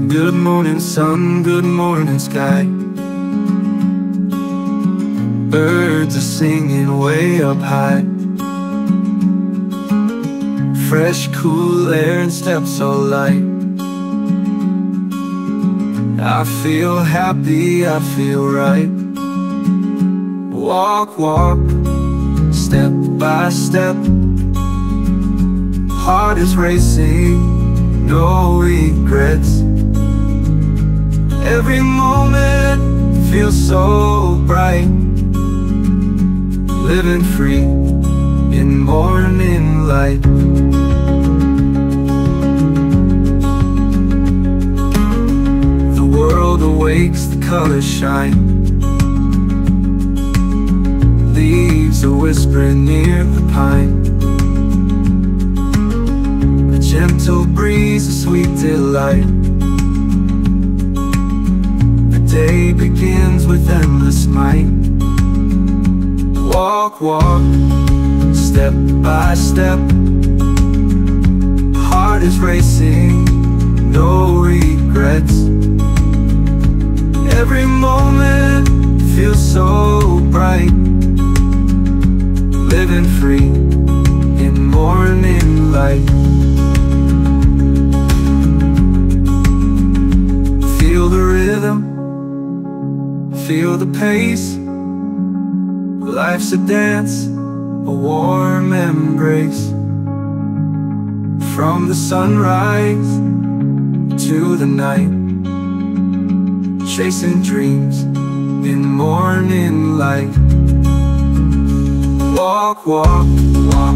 Good morning sun, good morning sky. Birds are singing way up high. Fresh, cool air and steps so light. I feel happy, I feel right. Walk, walk, step by step. Heart is racing, no regrets. Every moment feels so bright. Living free in morning light. The world awakes, the colors shine. Leaves are whispering near the pine. A gentle breeze, a sweet delight. The day begins with endless might. Walk, walk, step by step. Heart is racing, no regrets. Every moment feels so bright. Living free in morning light. Feel the rhythm, feel the pace. Life's a dance, a warm embrace. From the sunrise to the night, chasing dreams in morning light. Walk, walk, walk,